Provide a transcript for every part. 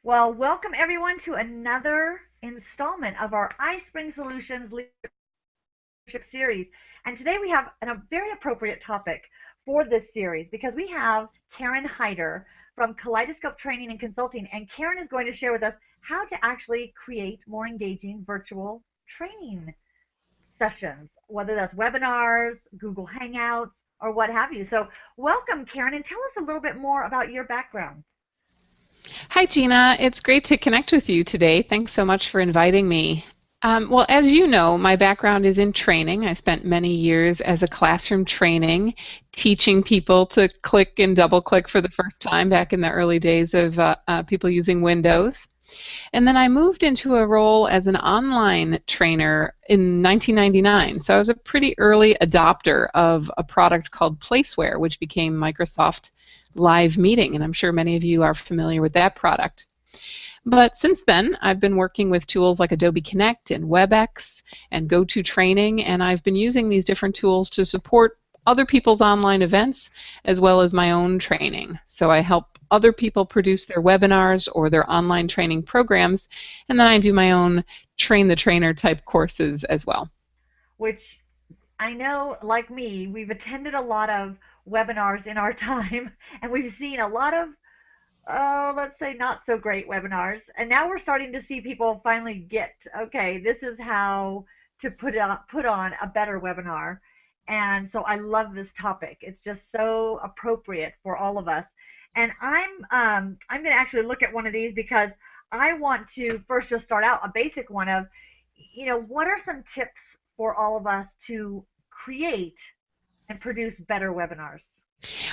Well, welcome everyone to another installment of our iSpring Solutions Leadership Series. And today we have a very appropriate topic for this series because we have Karen Hyder from Kaleidoscope Training and Consulting. And Karen is going to share with us how to actually create more engaging virtual training sessions, whether that's webinars, Google Hangouts, or what have you. So, welcome, Karen, and tell us a little bit more about your background. Hi, Gina. It's great to connect with you today. Thanks so much for inviting me. Well, as you know, my background is in training. I spent many years as a classroom training, teaching people to click and double click for the first time back in the early days of people using Windows. And then I moved into a role as an online trainer in 1999. So I was a pretty early adopter of a product called Placeware, which became Microsoft Live Meeting. And I'm sure many of you are familiar with that product. But since then, I've been working with tools like Adobe Connect and WebEx and GoToTraining, and I've been using these different tools to support other people's online events as well as my own training. So I help other people produce their webinars or their online training programs, and then I do my own train the trainer type courses as well. Which I know, like me, we've attended a lot of webinars in our time, and we've seen a lot of, let's say, not so great webinars. And now we're starting to see people finally get, okay, this is how to put on a better webinar. And so I love this topic. It's just so appropriate for all of us. And I'm going to actually look at one of these because I want to first just start out a basic one of, what are some tips for all of us to create and produce better webinars?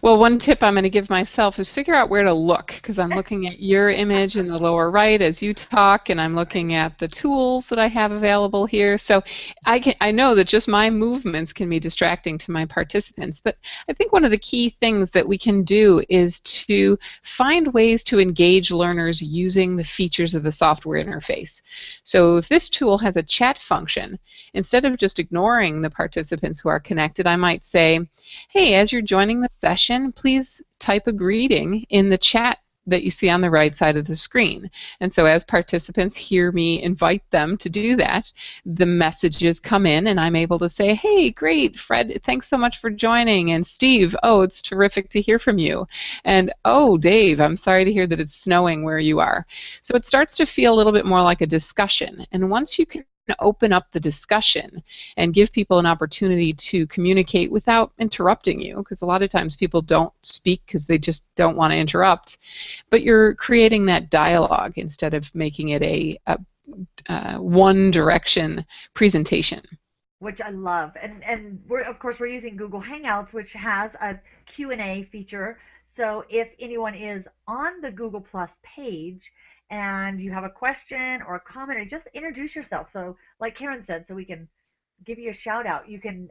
Well, one tip I'm going to give myself is figure out where to look, because I'm looking at your image in the lower right as you talk, and I'm looking at the tools that I have available here. So I know that just my movements can be distracting to my participants, but I think one of the key things that we can do is to find ways to engage learners using the features of the software interface. So if this tool has a chat function, instead of just ignoring the participants who are connected, I might say, hey, as you're joining the session, please type a greeting in the chat that you see on the right side of the screen. And so as participants hear me invite them to do that, the messages come in and I'm able to say, hey, great, Fred, thanks so much for joining. And Steve, oh, it's terrific to hear from you. And oh, Dave, I'm sorry to hear that it's snowing where you are. So it starts to feel a little bit more like a discussion. And once you can open up the discussion and give people an opportunity to communicate without interrupting you, because a lot of times people don't speak because they just don't want to interrupt, but you're creating that dialogue instead of making it a one direction presentation. Which I love. And we're of course we're using Google Hangouts, which has a Q&A feature. So if anyone is on the Google Plus page and you have a question or a comment, or just introduce yourself. So like Karen said, so we can give you a shout out. You can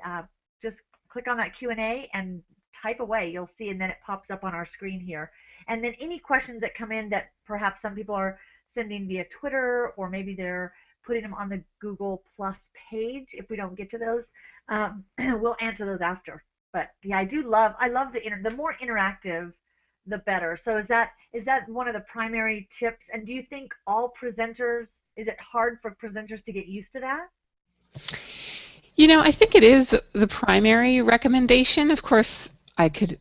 just click on that Q&A and type away. You'll see, and then it pops up on our screen here. And then any questions that come in that perhaps some people are sending via Twitter, or maybe they're putting them on the Google Plus page. If we don't get to those, we'll answer those after. But yeah, I love the more interactive, the better. So is that one of the primary tips? And do you think all presenters, is it hard for presenters to get used to that? You know, I think it is the primary recommendation. Of course, I could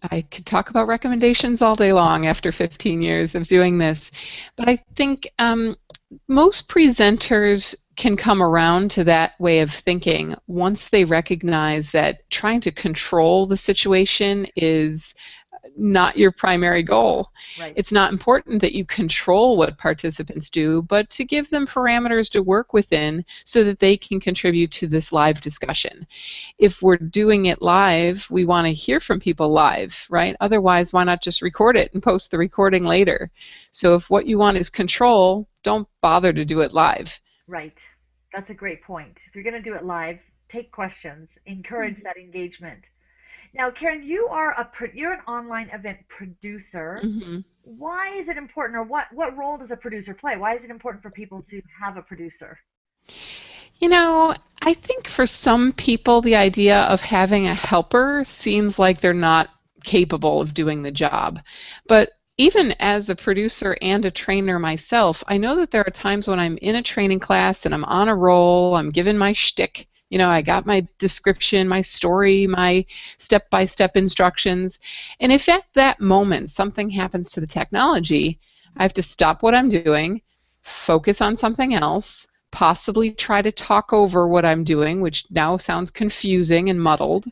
talk about recommendations all day long after 15 years of doing this, but I think most presenters can come around to that way of thinking once they recognize that trying to control the situation is not your primary goal. Right. It's not important that you control what participants do, but to give them parameters to work within so that they can contribute to this live discussion. If we're doing it live, we want to hear from people live, right? Otherwise, why not just record it and post the recording later? So if what you want is control, don't bother to do it live. Right. That's a great point. If you're going to do it live, take questions, encourage that engagement. Now, Karen, you're an online event producer. Mhm. Why is it important, or what role does a producer play? Why is it important for people to have a producer? You know, I think for some people, the idea of having a helper seems like they're not capable of doing the job. But even as a producer and a trainer myself, I know that there are times when I'm in a training class and I'm on a roll, I'm given my shtick. I got my description, my story, my step-by-step instructions. And if at that moment something happens to the technology, I have to stop what I'm doing, focus on something else, possibly try to talk over what I'm doing, which now sounds confusing and muddled.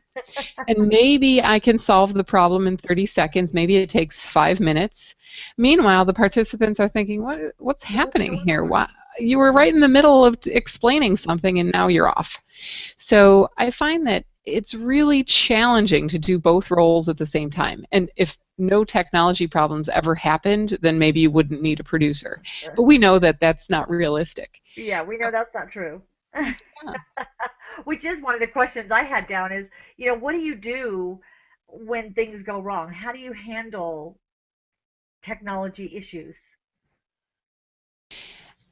And maybe I can solve the problem in 30 seconds. Maybe it takes 5 minutes. Meanwhile, the participants are thinking, what's What's happening going here? on? You were right in the middle of explaining something and now you're off. So I find that it's really challenging to do both roles at the same time. And if no technology problems ever happened, then maybe you wouldn't need a producer. But we know that that's not realistic. Yeah, we know So, that's not true. yeah. Which is one of the questions I had down is, what do you do when things go wrong? How do you handle technology issues?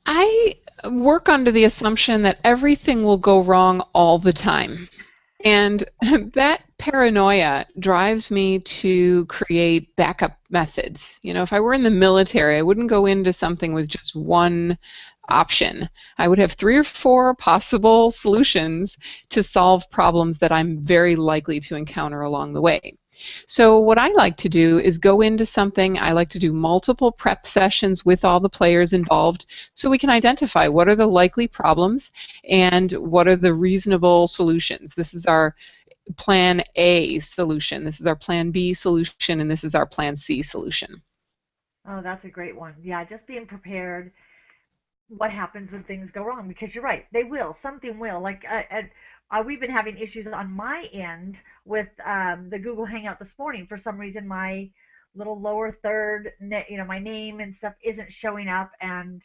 I work under the assumption that everything will go wrong all the time. And that paranoia drives me to create backup methods. If I were in the military, I wouldn't go into something with just one option. I would have 3 or 4 possible solutions to solve problems that I'm very likely to encounter along the way. So what I like to do is go into something, I like to do multiple prep sessions with all the players involved so we can identify what are the likely problems and what are the reasonable solutions. This is our plan A solution, this is our plan B solution, and this is our plan C solution. Oh, that's a great one. Yeah, just being prepared. What happens when things go wrong? Because you're right, they will. Something will. Like, we've been having issues on my end with the Google Hangout this morning. For some reason, my little lower third, my name and stuff isn't showing up, and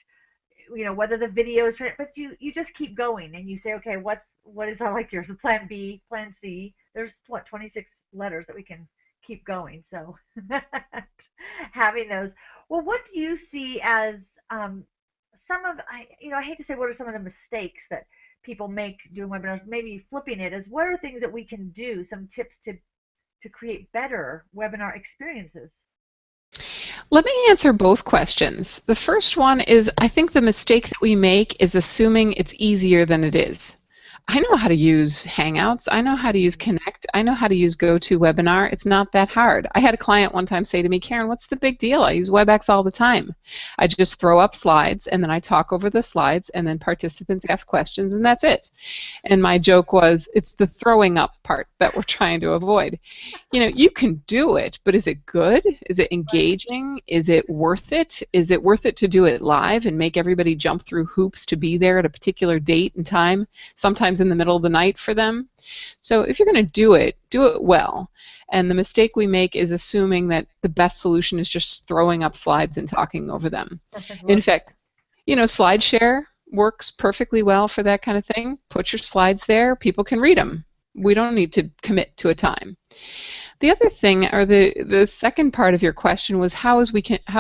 whether the video is but you just keep going and you say, okay, what is that, like yours, plan B, plan C. There's what, 26 letters that we can keep going. So having those. Well, what do you see as some of, I hate to say, what are some of the mistakes that people make doing webinars? Maybe flipping it as, what are things that we can do, some tips to create better webinar experiences? Let me answer both questions. The first one is, I think the mistake that we make is assuming it's easier than it is. I know how to use Hangouts. I know how to use Connect. I know how to use GoToWebinar. It's not that hard. I had a client one time say to me, Karen, what's the big deal? I use WebEx all the time. I just throw up slides, and then I talk over the slides, and then participants ask questions, and that's it. And my joke was, it's the throwing up part that we're trying to avoid. You can do it, but is it good? Is it engaging? Is it worth it? Is it worth it to do it live and make everybody jump through hoops to be there at a particular date and time, sometimes in the middle of the night for them? So if you're going to do it well. And the mistake we make is assuming that the best solution is just throwing up slides and talking over them. In Love that. fact, SlideShare works perfectly well for that kind of thing. Put your slides there, people can read them. We don't need to commit to a time. The other thing, or the second part of your question, was how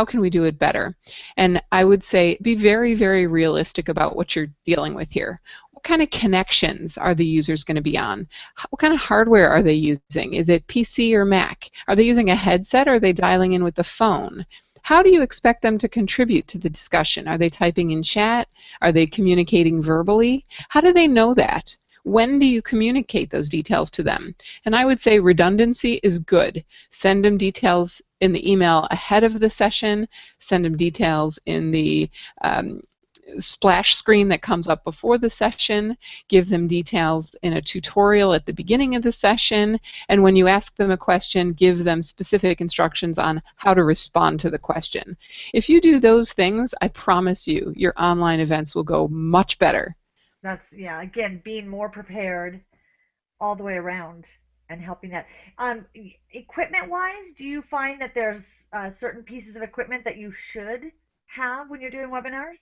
can we do it better? And I would say be very, very realistic about what you're dealing with here. What kind of connections are the users going to be on? What kind of hardware are they using? Is it PC or Mac? Are they using a headset, or are they dialing in with the phone? How do you expect them to contribute to the discussion? Are they typing in chat? Are they communicating verbally? How do they know that? When do you communicate those details to them? And I would say redundancy is good. Send them details in the email ahead of the session. Send them details in the splash screen that comes up before the session. Give them details in a tutorial at the beginning of the session. And when you ask them a question, give them specific instructions on how to respond to the question. If you do those things, I promise you, your online events will go much better. That's, yeah, again, being more prepared all the way around and helping that. Equipment wise, do you find that there's certain pieces of equipment that you should have when you're doing webinars?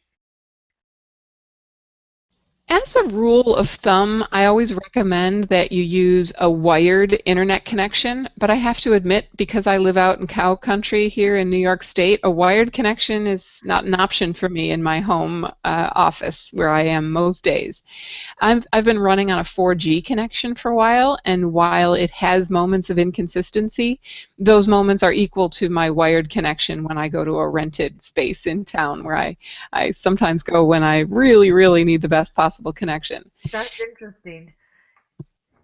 As a rule of thumb, I always recommend that you use a wired internet connection, but I have to admit, because I live out in cow country here in New York State, a wired connection is not an option for me in my home office where I am most days. I've been running on a 4G connection for a while, and while it has moments of inconsistency, those moments are equal to my wired connection when I go to a rented space in town where I sometimes go when I really, really need the best possible connection. That's interesting.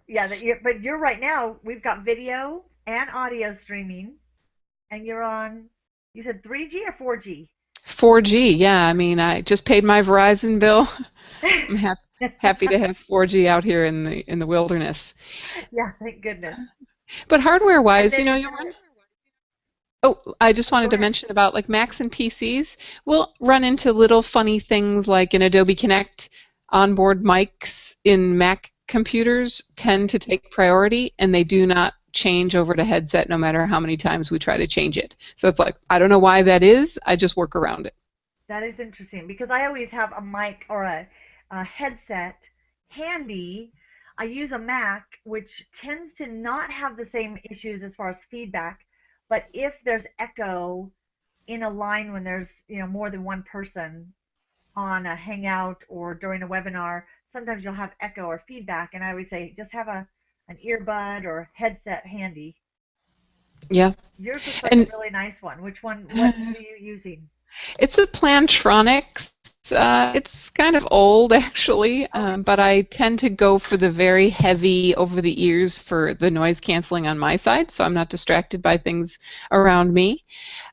Yeah, but you're right now. We've got video and audio streaming, and you're on. You said 3G or 4G? 4G, yeah, I mean, I just paid my Verizon bill. I'm happy to have 4G out here in the wilderness. Yeah, thank goodness. But And hardware-wise, then you run. Oh, I just go wanted to ahead. mention about like Macs and PCs. We'll run into little funny things like in Adobe Connect, onboard mics in Mac computers tend to take priority and they do not change over to headset no matter how many times we try to change it. So it's like, I don't know why that is. I just work around it. That is interesting because I always have a mic or a headset handy. I use a Mac, which tends to not have the same issues as far as feedback. But if there's echo in a line when there's more than one person on a hangout or during a webinar, sometimes you'll have echo or feedback, and I always say just have an earbud or headset handy. Yeah. Yours looks like a And really nice one. Which one? What are you using? it's a Plantronics. It's kind of old, actually, Okay. but I tend to go for the very heavy over the ears for the noise canceling on my side, so I'm not distracted by things around me.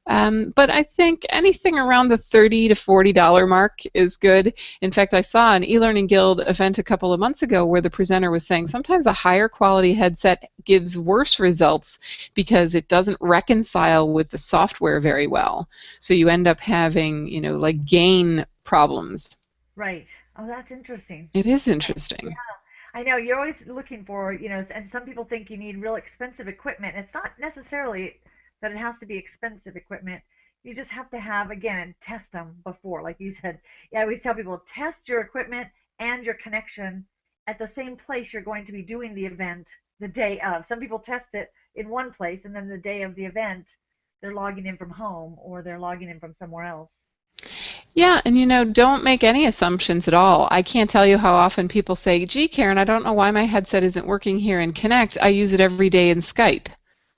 But I think anything around the $30 to $40 mark is good. In fact, I saw an e-learning guild event a couple of months ago where the presenter was saying sometimes a higher quality headset gives worse results because it doesn't reconcile with the software very well. So you end up having, like gain problems. Right. Oh, that's interesting. It is Yeah, interesting. I know you're always looking for, and some people think you need real expensive equipment. It's not necessarily that it has to be expensive equipment. You just have to have, again, test them before. Like you said, yeah, I always tell people test your equipment and your connection at the same place you're going to be doing the event the day of. Some people test it in one place and then the day of the event, they're logging in from home or they're logging in from somewhere else. Yeah, and don't make any assumptions at all. I can't tell you how often people say, gee, Karen, I don't know why my headset isn't working here in Connect. I use it every day in Skype.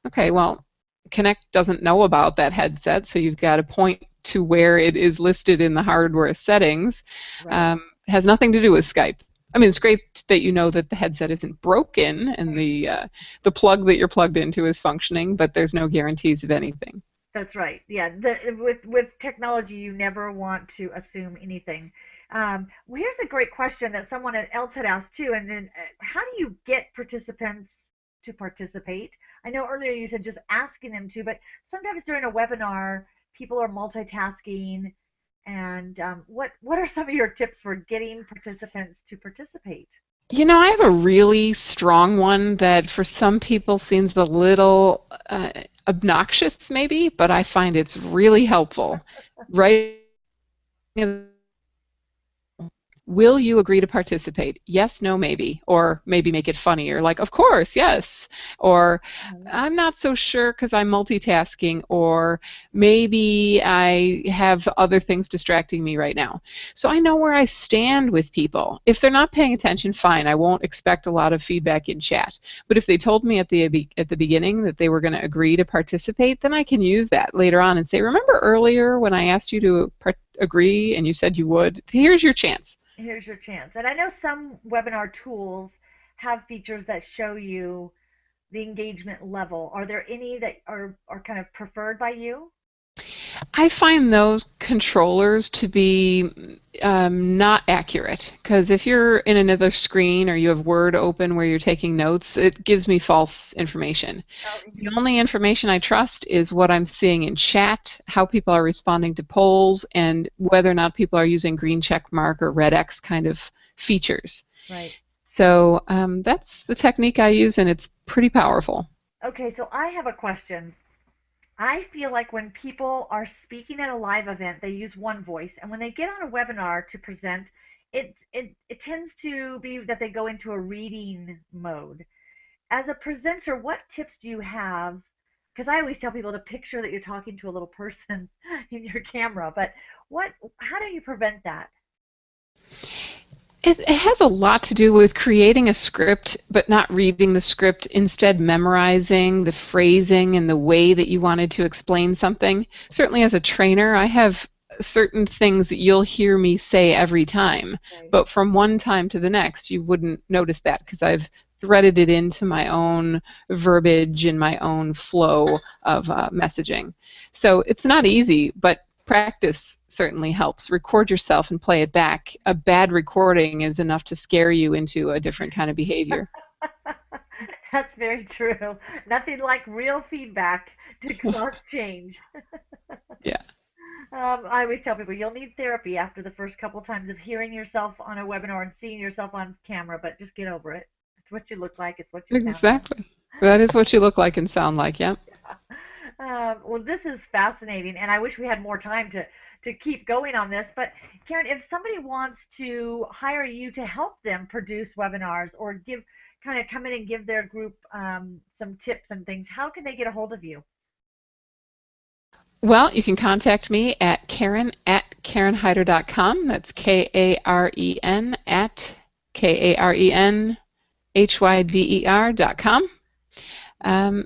Okay, well, Connect doesn't know about that headset, so you've got to point to where it is listed in the hardware settings. Right. It has nothing to do with Skype. I mean, it's great that you know that the headset isn't broken and the plug that you're plugged into is functioning, but there's no guarantees of anything. That's right. Yeah, with technology, you never want to assume anything. Well, here's a great question that someone else had asked too. And then, how do you get participants to participate? I know earlier you said just asking them to, but sometimes during a webinar, people are multitasking. And what are some of your tips for getting participants to participate? I have a really strong one that for some people seems a little obnoxious, maybe, but I find it's really helpful. Right? Will you agree to participate? Yes, no, maybe. Or maybe make it funnier, like, of course, yes. Or Mhm. I'm not so sure because I'm multitasking, or maybe I have other things distracting me right now. So I know where I stand with people. If they're not paying attention, fine. I won't expect a lot of feedback in chat. But if they told me at the beginning that they were going to agree to participate, then I can use that later on and say, remember earlier when I asked you to agree and you said you would? Here's your chance. Here's your chance. And I know some webinar tools have features that show you the engagement level. Are there any that are kind of preferred by you? I find those controllers to be not accurate because if you're in another screen or you have Word open where you're taking notes, it gives me false information. Oh, The only information I trust is what I'm seeing in chat, how people are responding to polls, and whether or not people are using green check mark or red X kind of features. right. So that's the technique I use, and it's pretty powerful. Okay, so I have a question. I feel like when people are speaking at a live event, they use one voice, and when they get on a webinar to present, it tends to be that they go into a reading mode. As a presenter, what tips do you have? Because I always tell people to picture that you're talking to a little person in your camera, but how do you prevent that? It has a lot to do with creating a script, but not reading the script, instead memorizing the phrasing and the way that you wanted to explain something. Certainly as a trainer, I have certain things that you'll hear me say every time, Right. but from one time to the next, you wouldn't notice that because I've threaded it into my own verbiage and my own flow of messaging. So it's not easy, but practice certainly helps. Record yourself and play it back. A bad recording is enough to scare you into a different kind of behavior. That's very true. Nothing like real feedback to cause change. Yeah, I always tell people you'll need therapy after the first couple times of hearing yourself on a webinar and seeing yourself on camera, but just get over it. It's what you look like, it's what you sound like. exactly. That is what you look like and sound like, yeah. Well, this is fascinating, and I wish we had more time to keep going on this. But Karen, if somebody wants to hire you to help them produce webinars or give kind of come in and give their group some tips and things, how can they get a hold of you? Well, you can contact me at Karen@KarenHyder.com. That's Karen at KarenHyder.com. Um,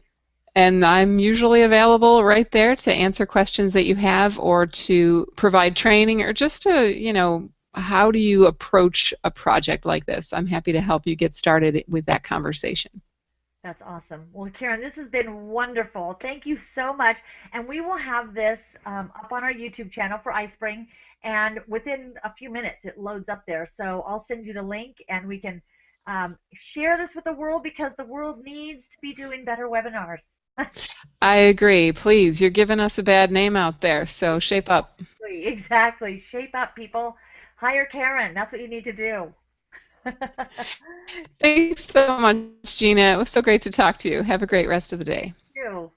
and I'm usually available right there to answer questions that you have or to provide training or just to, how do you approach a project like this? I'm happy to help you get started with that conversation. That's awesome. Well, Karen, this has been wonderful. Thank you so much. And we will have this up on our YouTube channel for iSpring. And within a few minutes, it loads up there. So I'll send you the link and we can share this with the world because the world needs to be doing better webinars. I agree. Please, you're giving us a bad name out there, so shape up. Exactly. Exactly. Shape up, people. Hire Karen. That's what you need to do. Thanks so much, Gina. It was so great to talk to you. Have a great rest of the day. You.